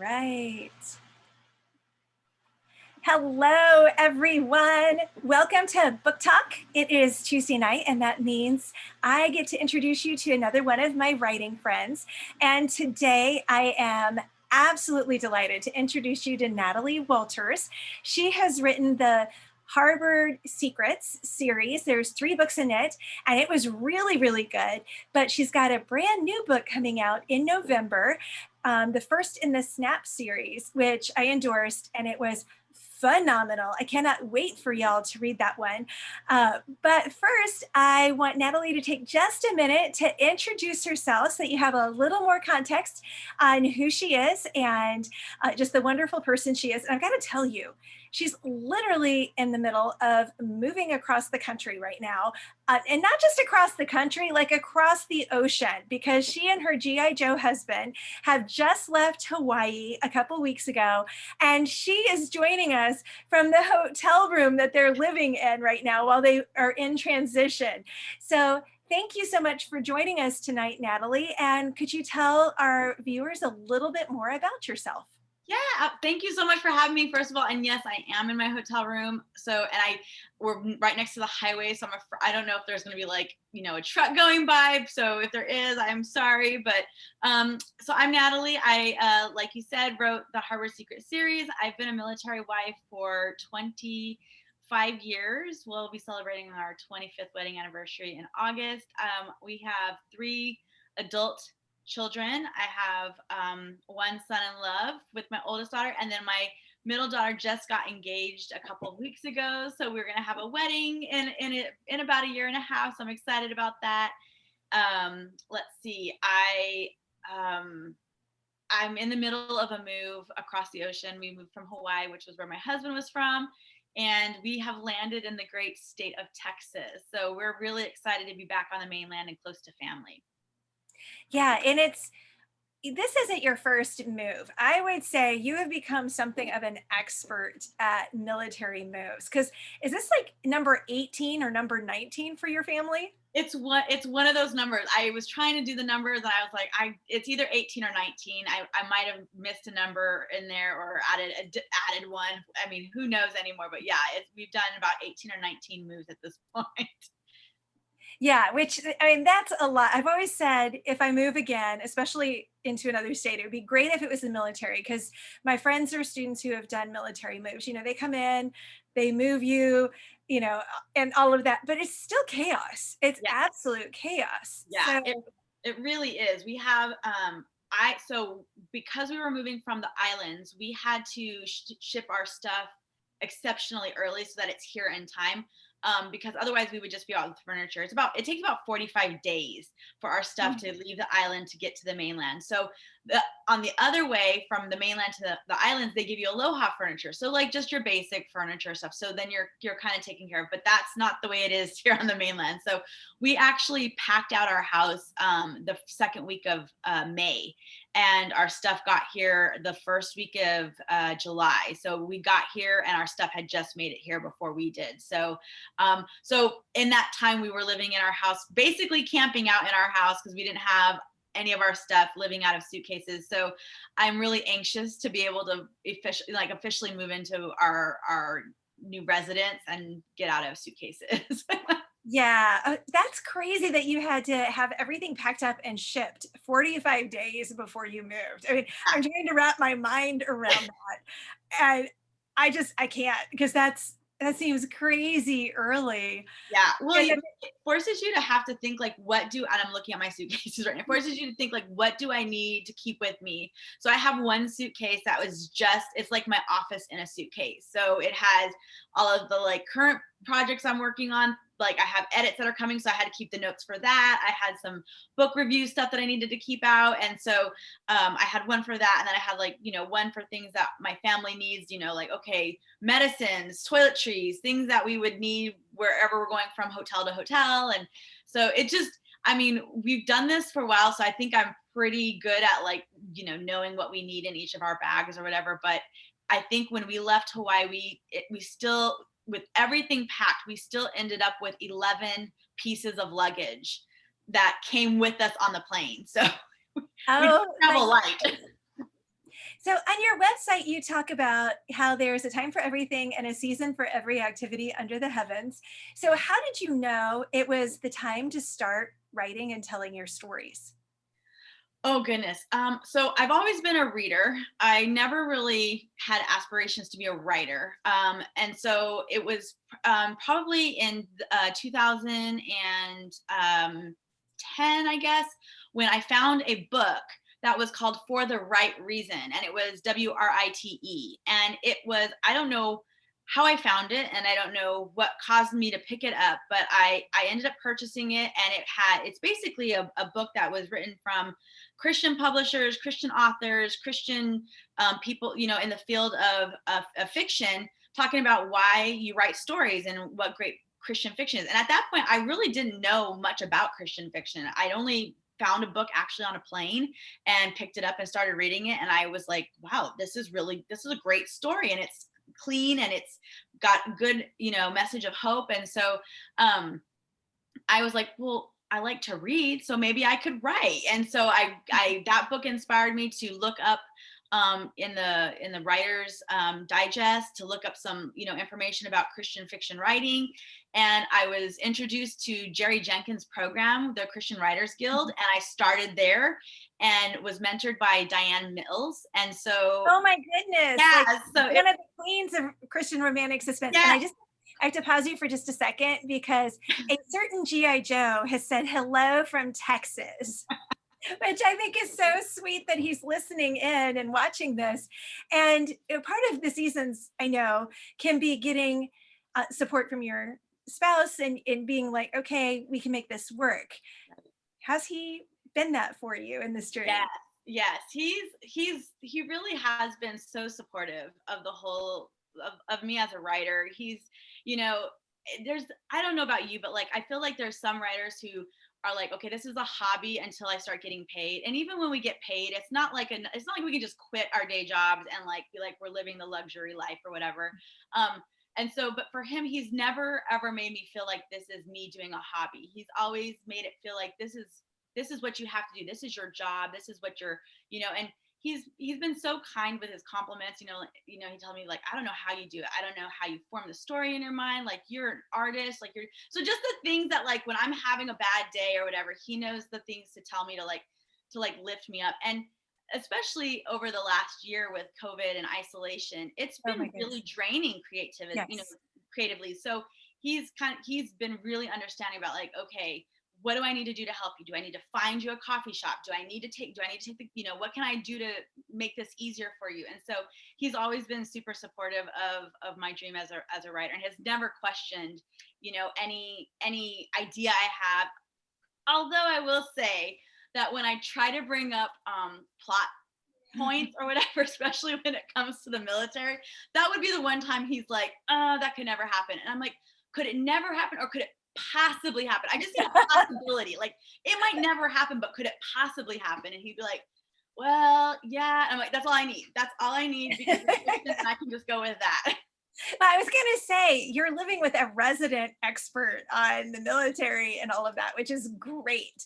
right. Hello, everyone. Welcome to Book Talk. It is Tuesday night, and that means I get to introduce you to another one of my writing friends. And today I am absolutely delighted to introduce you to Natalie Walters. She has written the Harvard Secrets series. There's 3 books in it, and it was really, really good. But she's got a brand new book coming out in November, the first in the Snap series, which I endorsed, and it was phenomenal. I cannot wait for y'all to read that one. But first, I want Natalie to take just a minute to introduce herself so that you have a little more context on who she is and just the wonderful person she is. And I've got to tell you, she's literally in the middle of moving across the country right now. And not just across the country, like across the ocean, because she and her G.I. Joe husband have just left Hawaii a couple weeks ago. And she is joining us from the hotel room that they're living in right now while they are in transition. So thank you so much for joining us tonight, Natalie. And could you tell our viewers a little bit more about yourself? Yeah, thank you so much for having me, first of all. And yes, I am in my hotel room. We're right next to the highway. So I don't know if there's going to be like, a truck going by. So if there is, I'm sorry. But so I'm Natalie. I, like you said, wrote the Harvard Secret series. I've been a military wife for 25 years. We'll be celebrating our 25th wedding anniversary in August. We have 3 adult children. I have one son in love with my oldest daughter, and then my middle daughter just got engaged a couple of weeks ago. So we're gonna have a wedding in about a year and a half. So I'm excited about that. Let's see. I'm in the middle of a move across the ocean. We moved from Hawaii, which was where my husband was from, and we have landed in the great state of Texas. So we're really excited to be back on the mainland and close to family. Yeah, and this isn't your first move. I would say you have become something of an expert at military moves. Because is this like number 18 or number 19 for your family? It's one of those numbers. I was trying to do the numbers and I was like, it's either 18 or 19. I might have missed a number in there or added one. I mean, who knows anymore? But yeah, we've done about 18 or 19 moves at this point. Yeah, which I mean, that's a lot. I've always said if I move again, especially into another state, it would be great if it was the military, because my friends are students who have done military moves. They come in, they move you, and all of that, but it's still chaos. It's Yeah. absolute chaos. Yeah, So, it really is. We have so because we were moving from the islands, we had to ship our stuff exceptionally early so that it's here in time. Because otherwise we would just be out with furniture. It takes about 45 days for our stuff to leave the island to get to the mainland. So on the other way from the mainland to the islands, they give you aloha furniture. So like just your basic furniture stuff. So then you're kind of taken care of, but that's not the way it is here on the mainland. So we actually packed out our house the second week of May, and our stuff got here the first week of July. So we got here and our stuff had just made it here before we did. So in that time we were living in our house, basically camping out in our house because we didn't have any of our stuff, living out of suitcases. So I'm really anxious to be able to officially move into our new residence and get out of suitcases. yeah, that's crazy that you had to have everything packed up and shipped 45 days before you moved. I mean, I'm trying to wrap my mind around that. And I can't, because that seems crazy early. Yeah, well, And it forces you to have to think like, and I'm looking at my suitcases right now. It forces you to think like, what do I need to keep with me? So I have one suitcase that it's like my office in a suitcase. So it has all of the like current projects I'm working on. Like I have edits that are coming, so I had to keep the notes for that. I had some book review stuff that I needed to keep out, and so I had one for that, and then I had like one for things that my family needs. Like okay, medicines, toiletries, things that we would need wherever we're going from hotel to hotel. And so we've done this for a while, so I think I'm pretty good at like knowing what we need in each of our bags or whatever. But I think when we left Hawaii, we still, with everything packed, we still ended up with 11 pieces of luggage that came with us on the plane. So we oh, travel light. So on your website, you talk about how there's a time for everything and a season for every activity under the heavens. So how did you know it was the time to start writing and telling your stories? Oh goodness. So I've always been a reader. I never really had aspirations to be a writer. And so it was probably in 2010, I guess, when I found a book that was called For the Right Reason, and it was WRITE. And it was, I don't know how I found it, and I don't know what caused me to pick it up, but I ended up purchasing it, and it's basically a book that was written from Christian publishers, Christian authors, Christian people, in the field of fiction, talking about why you write stories and what great Christian fiction is. And at that point, I really didn't know much about Christian fiction. I'd only found a book actually on a plane and picked it up and started reading it. And I was like, wow, this is a great story. And it's clean and it's got good, message of hope. And so I was like, well, I like to read, so maybe I could write. And so I that book inspired me to look up in the Writer's Digest, to look up some information about Christian fiction writing. And I was introduced to Jerry Jenkins' program, the Christian Writers Guild, and I started there and was mentored by Diane Mills. And so Oh my goodness. yeah, Like so one of the queens of Christian romantic suspense. And yeah, I have to pause you for just a second because a certain G.I. Joe has said hello from Texas, which I think is so sweet that he's listening in and watching this. And part of the seasons, I know, can be getting support from your spouse and being like, okay, we can make this work. Has he been that for you in this yeah. journey? Yes, he really has been so supportive of the whole of me as a writer. He's, you know, there's, I don't know about you, but like I feel like there's some writers who are like, okay, this is a hobby until I start getting paid. And even when we get paid, it's not like we can just quit our day jobs and like be like we're living the luxury life or whatever. And so, but for him, he's never ever made me feel like this is me doing a hobby. He's always made it feel like this is what you have to do. This is your job. This is what you're, and he's been so kind with his compliments. He told me like, I don't know how you do it. I don't know how you form the story in your mind. Like you're an artist. Like you're so just the things that like when I'm having a bad day or whatever, he knows the things to tell me to lift me up. And especially over the last year with COVID and isolation, it's Oh my been goodness. really draining creativity, Yes. creatively. So he's been really understanding about like, okay, what do I need to do to help you? Do I need to find you a coffee shop? Do I need to take the, what can I do to make this easier for you? And so he's always been super supportive of my dream as a writer, and has never questioned, any idea I have. Although I will say that when I try to bring up plot points or whatever, especially when it comes to the military, that would be the one time he's like, that could never happen. And I'm like, could it never happen, or could it possibly happen? I just see a possibility. Like it might never happen, but could it possibly happen? And he'd be like, well, yeah. And I'm like, that's all I need. That's all I need, because it's fiction and I can just go with that. I was going to say, you're living with a resident expert on the military and all of that, which is great.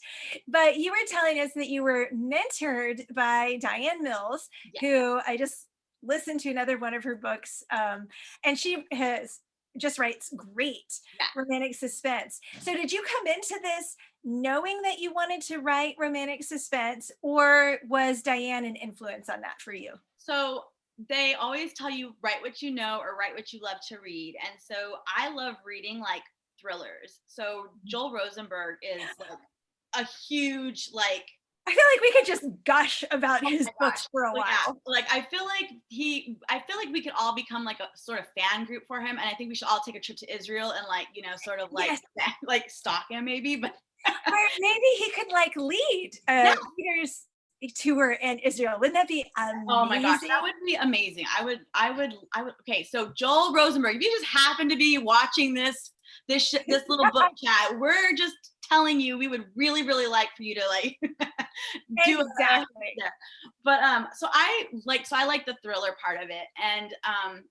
But you were telling us that you were mentored by Diane Mills, Yeah. who I just listened to another one of her books. And she has just writes great Yeah. romantic suspense. So did you come into this knowing that you wanted to write romantic suspense, or was Diane an influence on that for you? So they always tell you write what you know or write what you love to read. And so I love reading like thrillers. So Joel Rosenberg is like a huge like, I feel like we could just gush about oh his my gosh. books for a Well, yeah, while. like I feel like we could all become like a sort of fan group for him, and I think we should all take a trip to Israel and like, sort of like Yes. like stalk him maybe, but Or maybe he could like lead yeah. a readers tour in Israel. Wouldn't that be Oh my gosh, that amazing? would be amazing. I would. Okay, so Joel Rosenberg, if you just happen to be watching this little book chat, we're just telling you we would really really like for you to like do a Exactly. there. But so I like the thriller part of it. And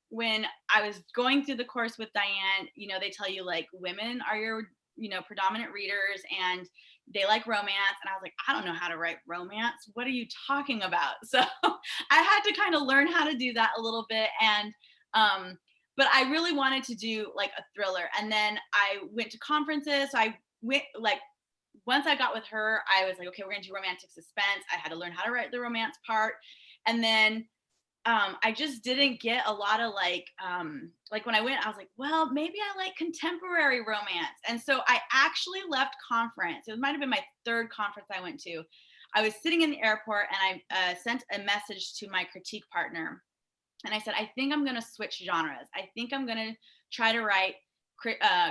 when I was going through the course with Diane, they tell you like women are your predominant readers, and they like romance. And I was like, I don't know how to write romance. What are you talking about? So I had to kind of learn how to do that a little bit. And, but I really wanted to do like a thriller. And then I went to conferences. So I went like, once I got with her, I was like, okay, we're gonna do romantic suspense. I had to learn how to write the romance part. And then I just didn't get a lot of like when I went, I was like, well, maybe I like contemporary romance. And so I actually left conference. It might have been my third conference I went to. I was sitting in the airport and I sent a message to my critique partner. And I said, I think I'm going to switch genres. I think I'm going to try to write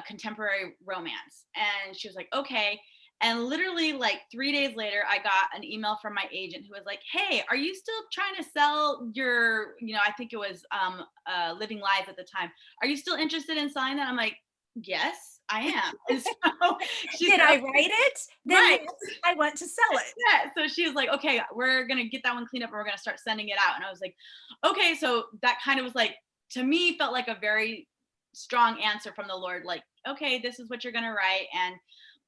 contemporary romance. And she was like, okay. And literally like 3 days later, I got an email from my agent who was like, hey, are you still trying to sell your, I think it was Living Lies at the time. Are you still interested in selling that? I'm like, yes, I am. And so Did I write it? Then right. yes, I want to sell it. Yeah. So she was like, okay, we're going to get that one cleaned up and we're going to start sending it out. And I was like, okay. So that kind of was like, to me, felt like a very strong answer from the Lord. Like, okay, this is what you're going to write.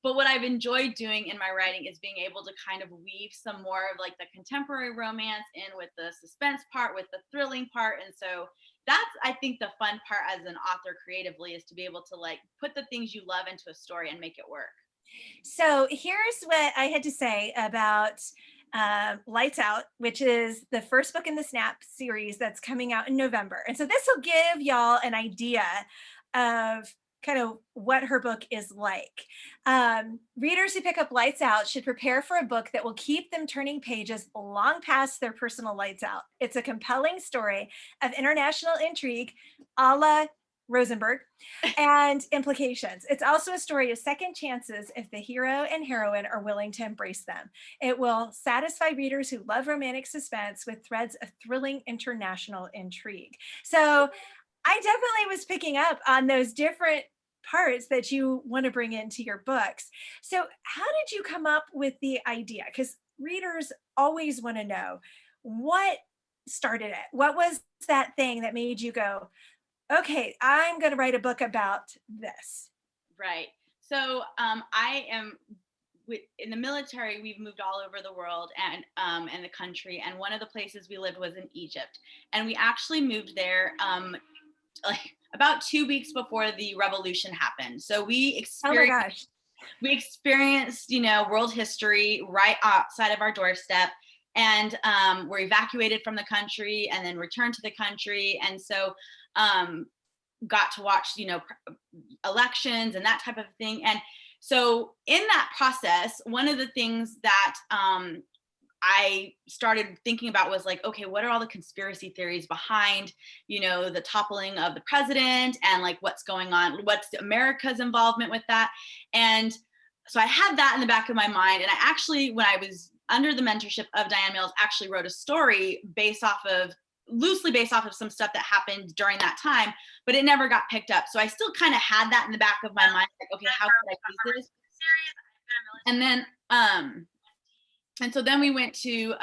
But what I've enjoyed doing in my writing is being able to kind of weave some more of like the contemporary romance in with the suspense part, with the thrilling part. And so that's, I think, the fun part as an author creatively, is to be able to like put the things you love into a story and make it work. So here's what I had to say about Lights Out, which is the first book in the Snap series that's coming out in November. And so this will give y'all an idea of kind of what her book is like. Readers who pick up Lights Out should prepare for a book that will keep them turning pages long past their personal lights out. It's a compelling story of international intrigue, a la Rosenberg, and implications. It's also a story of second chances if the hero and heroine are willing to embrace them. It will satisfy readers who love romantic suspense with threads of thrilling international intrigue. So I definitely was picking up on those different parts that you want to bring into your books. So how did you come up with the idea? Because readers always want to know what started it. What was that thing that made you go, okay, I'm going to write a book about this? Right. So I am in the military. We've moved all over the world and in the country. And one of the places we lived was in Egypt. And we actually moved there like about 2 weeks before the revolution happened. So we experienced world history right outside of our doorstep. And we're evacuated from the country and then returned to the country. And so got to watch, elections and that type of thing. And so in that process, one of the things that I started thinking about was like, okay, what are all the conspiracy theories behind, the toppling of the president, and like what's going on, what's America's involvement with that. And so I had that in the back of my mind. And I actually, when I was under the mentorship of Diane Mills, actually wrote a story loosely based off of some stuff that happened during that time, but it never got picked up. So I still kind of had that in the back of my mind, like, okay, how could I use this? And then, and so then we went to,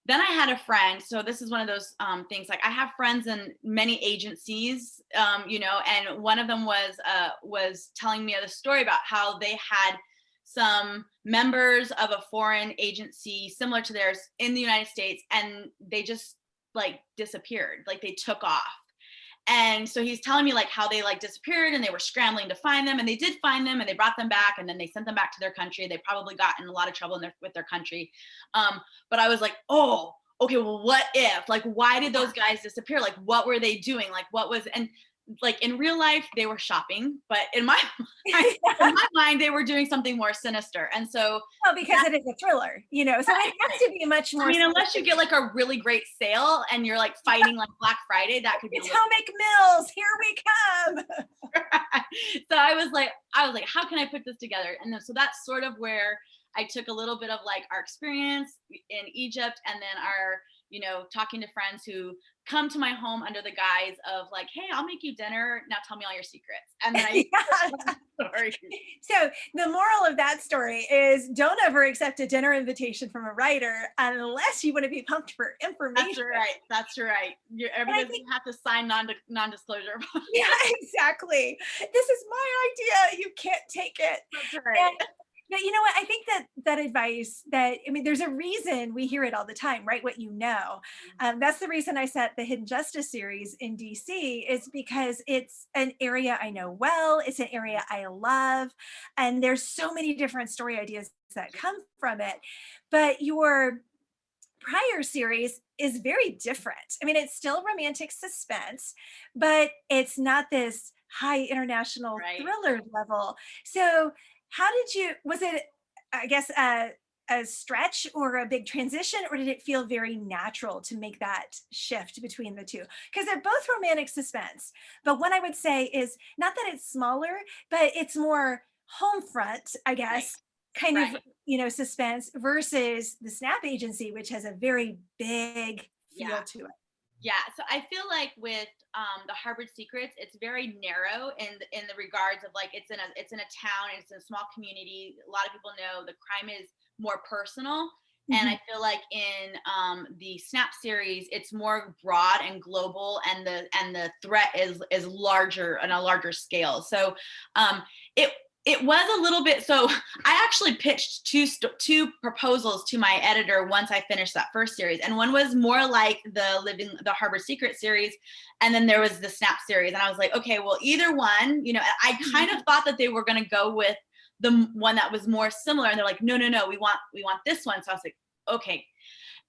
then I had a friend. So this is one of those things, like I have friends in many agencies, and one of them was telling me the story about how they had some members of a foreign agency similar to theirs in the United States, and they just like disappeared, like they took off. And so he's telling me like how they like disappeared and they were scrambling to find them, and they did find them and they brought them back, and then they sent them back to their country. They probably got in a lot of trouble with their country. But I was like, oh, okay, well, what if, like, why did those guys disappear? Like, what were they doing? Like, what was, and like in real life they were shopping, but in my mind they were doing something more sinister. And so because it is a thriller, so it has to be much more. I mean, unless you get like a really great sale and you're like fighting like Black Friday, that could be Potomac Mills, here we come. So I was like, how can I put this together? And then, so that's sort of where I took a little bit of like our experience in Egypt, and then our, talking to friends who come to my home under the guise of like, hey, I'll make you dinner. Now tell me all your secrets. And then story. So the moral of that story is, don't ever accept a dinner invitation from a writer unless you want to be pumped for information. That's right. Everybody have to sign non-disclosure. Yeah, exactly. This is my idea. You can't take it. That's right. Yeah, you know what? I think that advice that, I mean, there's a reason we hear it all the time, right? What you know. That's the reason I set the Hidden Justice series in DC is because it's an area I know well. It's an area I love. And there's so many different story ideas that come from it. But your prior series is very different. I mean, it's still romantic suspense, but it's not this high international Right. thriller level. So, how did you, was it, I guess, a stretch or a big transition, or did it feel very natural to make that shift between the two? Because they're both romantic suspense, but one I would say is not that it's smaller, but it's more home front, I Right. guess, kind of, Right. suspense versus the Snap Agency, which has a very big Yeah. feel to it. Yeah, so I feel like with the Harvard Secrets, it's very narrow in the regards of like it's in a town, it's in a small community. A lot of people know the crime is more personal, and Mhm. I feel like in the Snap series, it's more broad and global, and the threat is larger on a larger scale. So um, it it was a little bit so I actually pitched two proposals to my editor once I finished that first series, and one was more like the Harbor Secret series, and then there was the Snap series, and I was like, okay, well, either one, I kind of thought that they were going to go with the one that was more similar, and they're like, no, no, no, we want this one, so I was like, okay.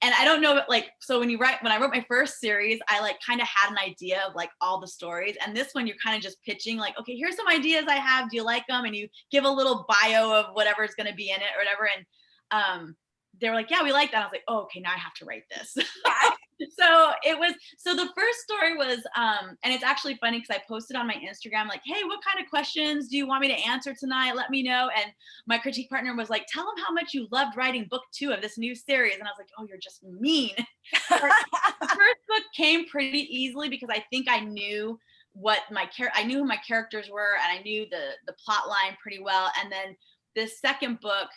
And I don't know, like, so when I wrote my first series, I like kind of had an idea of like all the stories. And this one, you're kind of just pitching, like, okay, here's some ideas I have. Do you like them? And you give a little bio of whatever's going to be in it or whatever. And they were like, yeah, we like that. I was like, oh, okay, now I have to write this. So the first story was and it's actually funny because I posted on my Instagram like, hey, what kind of questions do you want me to answer tonight? Let me know. And my critique partner was like, tell them how much you loved writing book 2 of this new series. And I was like, oh, you're just mean. But the first book came pretty easily because I think I knew I knew who my characters were, and I knew the plot line pretty well. And then this second book,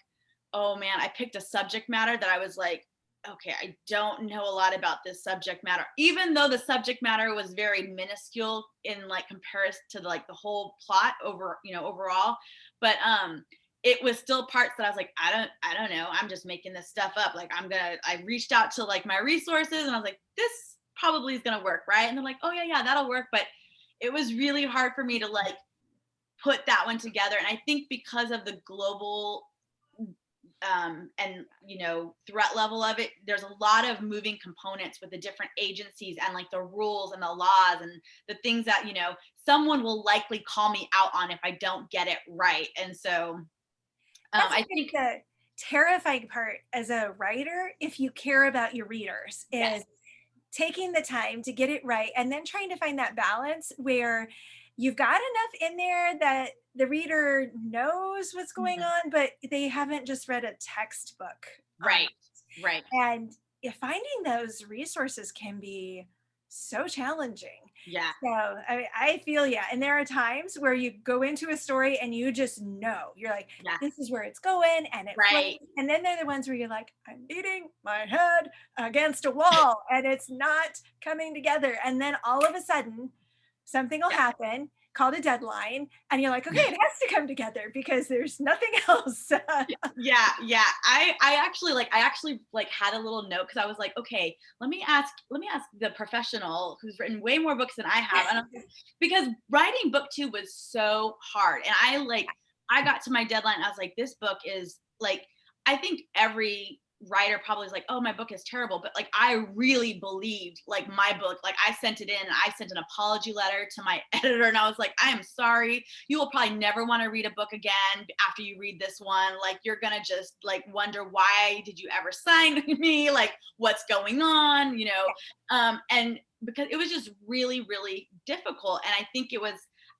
oh man, I picked a subject matter that I was like, okay, I don't know a lot about this subject matter, even though the subject matter was very minuscule in like comparison to the whole plot overall. But it was still parts that I was like, I don't know, I'm just making this stuff up. Like I reached out to like my resources, and I was like, this probably is gonna work, right? And they're like, oh yeah, that'll work. But it was really hard for me to like put that one together. And I think because of the global and threat level of it, there's a lot of moving components with the different agencies and like the rules and the laws and the things that someone will likely call me out on if I don't get it right. And so That's, I I think, think the terrifying part as a writer, if you care about your readers, yes. is taking the time to get it right and then trying to find that balance where you've got enough in there that the reader knows what's going Mhm. on, but they haven't just read a textbook on Right, right. it. And if finding those resources can be so challenging. Yeah, So I feel yeah. And there are times where you go into a story and you just know, you're like, yeah. this is where it's going and it flows. Right. And then they're the ones where you're like, I'm beating my head against a wall and it's not coming together. And then all of a sudden, something will Yeah. happen called a deadline. And you're like, okay, it has to come together because there's nothing else. Yeah. I actually had a little note because I was like, okay, let me ask the professional who's written way more books than I have. And because writing book 2 was so hard. And I got to my deadline. I was like, this book is like, I think every writer probably is like, oh, my book is terrible. But like, I really believed like my book, like I sent it in, I sent an apology letter to my editor, and I was like, I am sorry. You will probably never want to read a book again after you read this one. Like, you're going to just like wonder, why did you ever sign me? Like, what's going on? And because it was just really, really difficult. And I think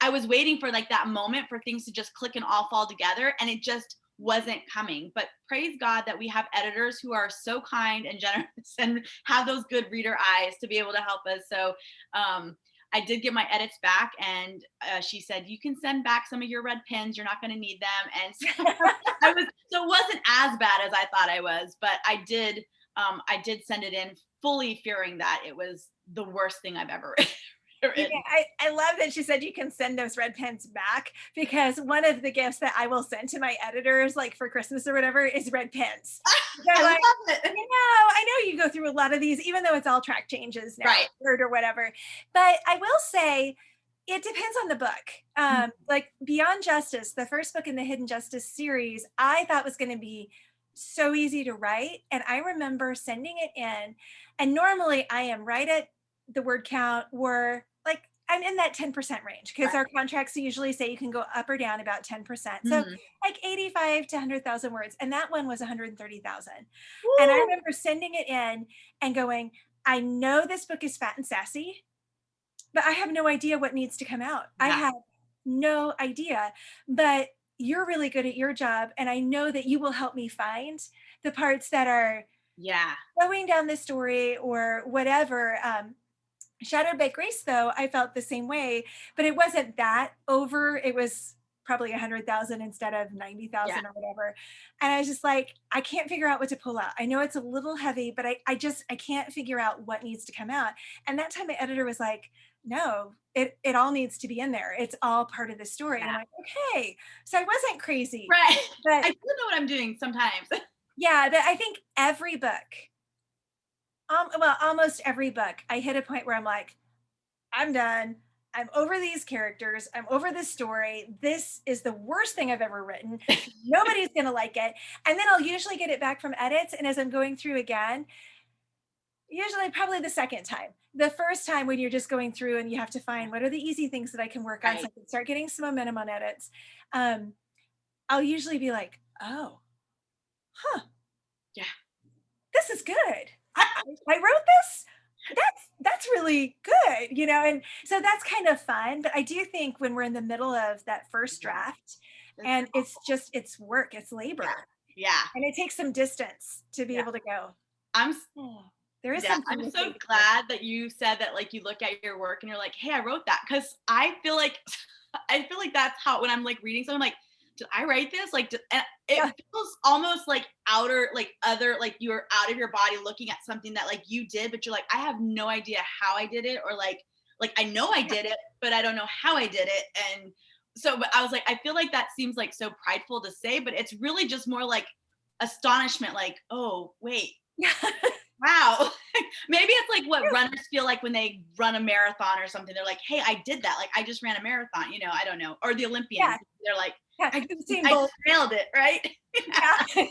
I was waiting for like that moment for things to just click and all fall together. And it just wasn't coming. But praise God that we have editors who are so kind and generous and have those good reader eyes to be able to help us. So I did get my edits back, and she said, you can send back some of your red pens. You're not going to need them. And so so it wasn't as bad as I thought I was, but I did send it in fully fearing that it was the worst thing I've ever written. I love that she said you can send those red pens back, because one of the gifts that I will send to my editors, like for Christmas or whatever, is red pens. I Like, love it. I know you go through a lot of these, even though it's all track changes now, Right. or whatever. But I will say, it depends on the book. Like Beyond Justice, the first book in the Hidden Justice series, I thought was going to be so easy to write. And I remember sending it in, and normally I am right at the word count, or like I'm in that 10% range, because our contracts usually say you can go up or down about 10%. So like 85 to 100,000 words. And that one was 130,000. And I remember sending it in and going, I know this book is fat and sassy, but I have no idea what needs to come out. I have no idea, but you're really good at your job. And I know that you will help me find the parts that are slowing down the story or whatever. Shattered by Grace, though, I felt the same way, but it wasn't that over. It was probably 100,000 instead of 90,000 or whatever. And I was just like, I can't figure out what to pull out. I know it's a little heavy, but I can't figure out what needs to come out. And that time my editor was like, no, it all needs to be in there. It's all part of the story. And I'm like, okay. So I wasn't crazy. Right. But I do know what I'm doing sometimes. Yeah, but I think every book, well, almost every book, I hit a point where I'm like, I'm done. I'm over these characters. I'm over this story. This is the worst thing I've ever written. Nobody's going to like it. And then I'll usually get it back from edits. And as I'm going through again, usually probably the second time. The first time, when you're just going through and you have to find what are the easy things that I can work on so I can start getting some momentum on edits, I'll usually be like, oh, this is good. I wrote this. That's really good, and so that's kind of fun. But I do think when we're in the middle of that first draft, and it's work, it's labor, and it takes some distance to be able to go, there is something. I'm so glad that you said that, like, you look at your work and you're like, hey, I wrote that, because I feel like that's how, when I'm like reading something, like, did I write this? Like, and it feels almost like you're out of your body looking at something that like you did, but you're like, I have no idea how I did it, or like I know I did it, but I don't know how I did it. And so, but I was like, I feel like that seems like so prideful to say, but it's really just more like astonishment, like, oh wait, wow. Maybe it's like what runners feel like when they run a marathon or something. They're like, hey, I did that. Like, I just ran a marathon, I don't know. Or the Olympians, they're like, I nailed it, right? And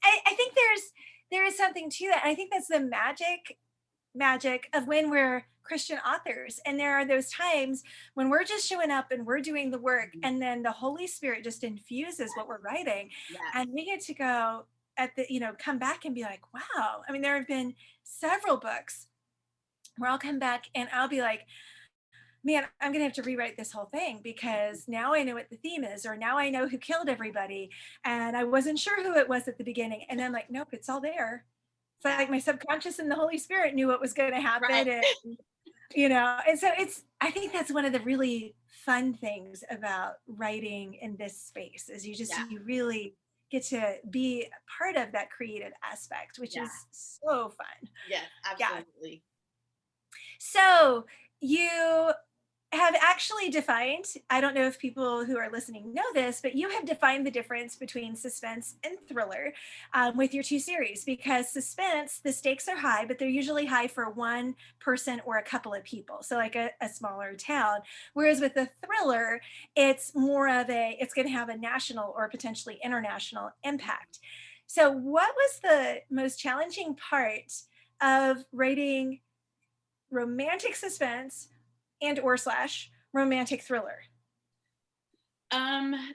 I think there is something to that. I think that's the magic of when we're Christian authors. And there are those times when we're just showing up and we're doing the work, and then the Holy Spirit just infuses what we're writing. And we get to go come back and be like, wow. I mean, there have been several books where I'll come back and I'll be like, man, I'm going to have to rewrite this whole thing, because now I know what the theme is, or now I know who killed everybody. And I wasn't sure who it was at the beginning. And I'm like, nope, it's all there. So like my subconscious and the Holy Spirit knew what was going to happen. And, and so I think that's one of the really fun things about writing in this space, is you really get to be part of that creative aspect, which is so fun. Yes, absolutely. So you have actually defined, I don't know if people who are listening know this, but you have defined the difference between suspense and thriller with your two series, because suspense, the stakes are high, but they're usually high for one person or a couple of people. So like a smaller town. Whereas with the thriller, it's more of it's going to have a national or potentially international impact. So what was the most challenging part of writing romantic suspense and/or / romantic thriller?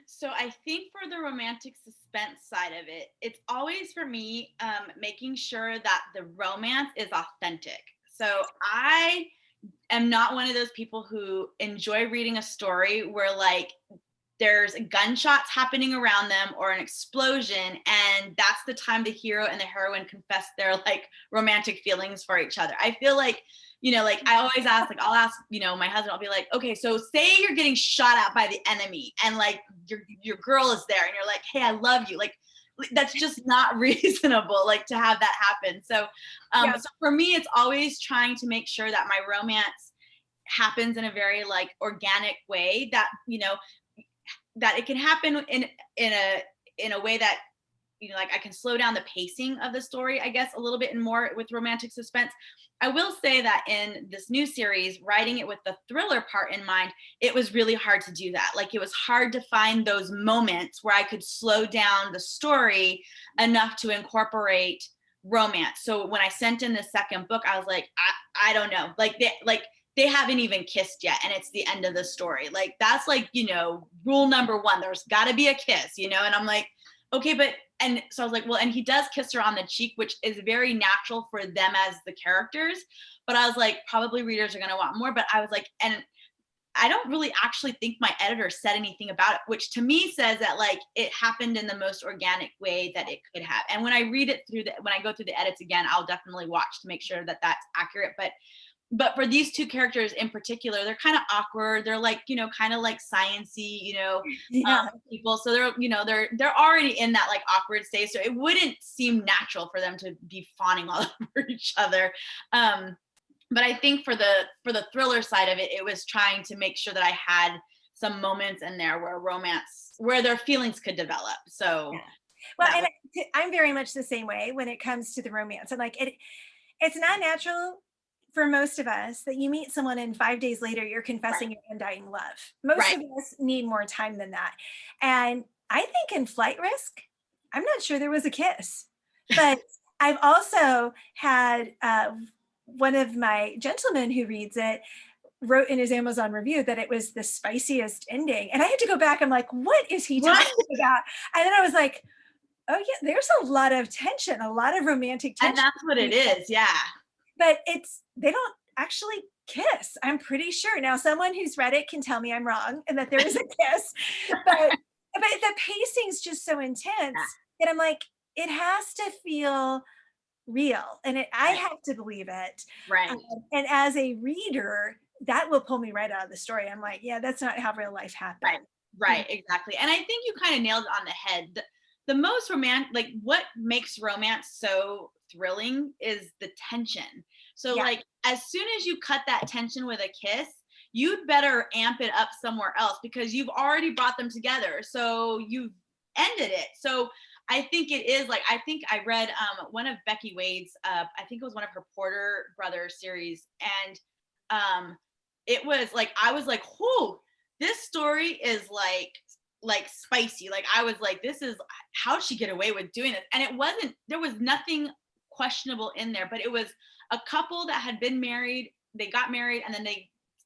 So I think for the romantic suspense side of it, it's always for me making sure that the romance is authentic. So I am not one of those people who enjoy reading a story where like there's gunshots happening around them or an explosion, and that's the time the hero and the heroine confess their like romantic feelings for each other. I feel like, like I always ask, like I'll ask, my husband, I'll be like, okay, so say you're getting shot at by the enemy and like your girl is there and you're like, hey, I love you. Like that's just not reasonable, like to have that happen. So, Yeah. so for me, it's always trying to make sure that my romance happens in a very like organic way, that, you know, that it can happen in a way that, you know, like I can slow down the pacing of the story, I guess, a little bit and more with romantic suspense. I will say that in this new series, writing it with the thriller part in mind, it was really hard to do that. Like it was hard to find those moments where I could slow down the story enough to incorporate romance. So when I sent in the second book, I was like, I don't know. They haven't even kissed yet and it's the end of the story. Like that's like, you know, rule number one. There's gotta be a kiss, you know? And I'm like, okay, but and so I was like, well, and he does kiss her on the cheek, which is very natural for them as the characters. But I was like, probably readers are going to want more. But I was like, and I don't really actually think my editor said anything about it, which to me says that like it happened in the most organic way that it could have. And when I read it when I go through the edits again, I'll definitely watch to make sure that that's accurate. But for these two characters in particular, they're kind of awkward. They're like, you know, kind of like sciencey, you know, Yeah. people. So they're, you know, they're already in that like awkward stage. So it wouldn't seem natural for them to be fawning all over each other. But I think for the thriller side of it, it was trying to make sure that I had some moments in there where their feelings could develop. So, Yeah. Well, and was, I'm very much the same way when it comes to the romance. And like it's not natural for most of us that you meet someone and 5 days later you're right, confessing your undying love. Most right, of us need more time than that. And I think in Flight Risk, I'm not sure there was a kiss, but I've also had one of my gentlemen who reads it wrote in his Amazon review that it was the spiciest ending. And I had to go back. I'm like, what is he right. talking about? And then I was like, oh yeah, there's a lot of tension, a lot of romantic And tension. that's what it is. Yeah. But they don't actually kiss. I'm pretty sure. Now, someone who's read it can tell me I'm wrong and that there is a kiss, but the pacing's just so Yeah. intense that I'm like, it has to feel real, and I Right. have to believe it. Right. And as a reader, that will pull me right out of the story. I'm like, yeah, that's not how real life Right. happened. Right. Exactly. And I think you kind of nailed it on the head. The most romantic, like what makes romance so thrilling is the tension. So, Yeah, like, as soon as you cut that tension with a kiss, you'd better amp it up somewhere else because you've already brought them together. So you've ended it. So I think it is like, I think I read one of Becky Wade's, I think it was one of her Porter Brothers series. And it was like, I was like, whoo, this story is like spicy. Like I was like, this is, how'd she get away with doing this? And it wasn't, there was nothing questionable in there, but it was a couple that had been married, they got married, and then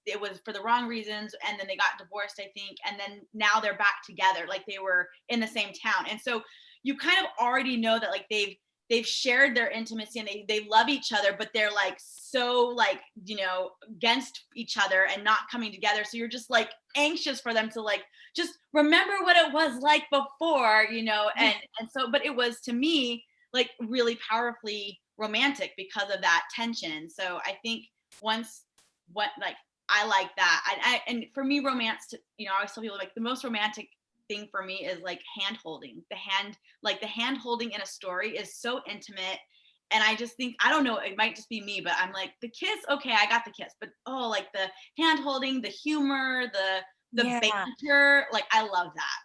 it was for the wrong reasons, and then they got divorced, I think, and then now they're back together, like they were in the same town. And so you kind of already know that like they've shared their intimacy and they love each other, but they're like so like, you know, against each other and not coming together. So you're just like anxious for them to like just remember what it was like before, you know. And so, but it was to me like really powerfully romantic because of that tension. So I think once what like I like that. And for me, romance, you know, I always tell people like the most romantic thing for me is like hand holding. The hand holding in a story is so intimate. And I just think, I don't know, it might just be me, but I'm like, the kiss, okay, I got the kiss. But oh, like the hand holding, the humor, the yeah, banter, like I love that.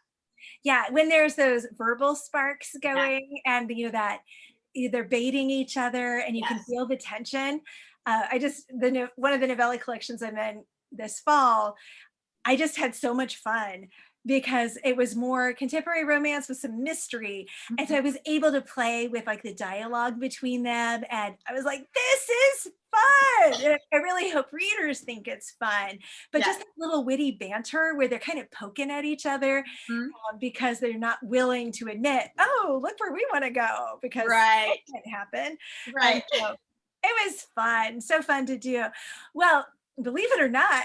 yeah. When there's those verbal sparks Yeah. going, and you know that they're baiting each other, and you can Yes. feel the tension. One of the novella collections I'm in this fall, I just had so much fun because it was more contemporary romance with some mystery. And so Mhm. I was able to play with like the dialogue between them. And I was like, this is fun. And I really hope readers think it's fun. But Yes. just that little witty banter where they're kind of poking at each other Mhm. because they're not willing to admit, oh, look where we want to go because that Right. can't happen. And Right. so it was fun, so fun to do. Well, believe it or not,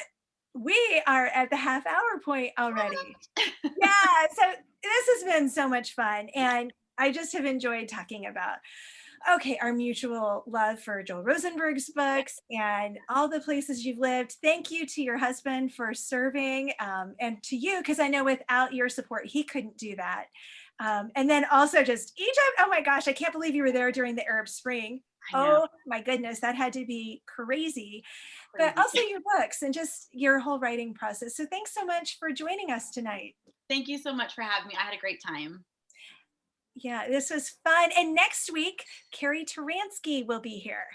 we are at the half hour point already. Yeah, so this has been so much fun, and I just have enjoyed talking about, okay, our mutual love for Joel Rosenberg's books and all the places you've lived. Thank you to your husband for serving, and to you, because I know without your support, he couldn't do that. And then also just Egypt. Oh my gosh, I can't believe you were there during the Arab Spring. I know, Oh my goodness, that had to be crazy. But crazy. also your books and just your whole writing process. So thanks so much for joining us tonight. Thank you so much for having me. I had a great time. Yeah, this was fun. And next week, Carrie Taransky will be here.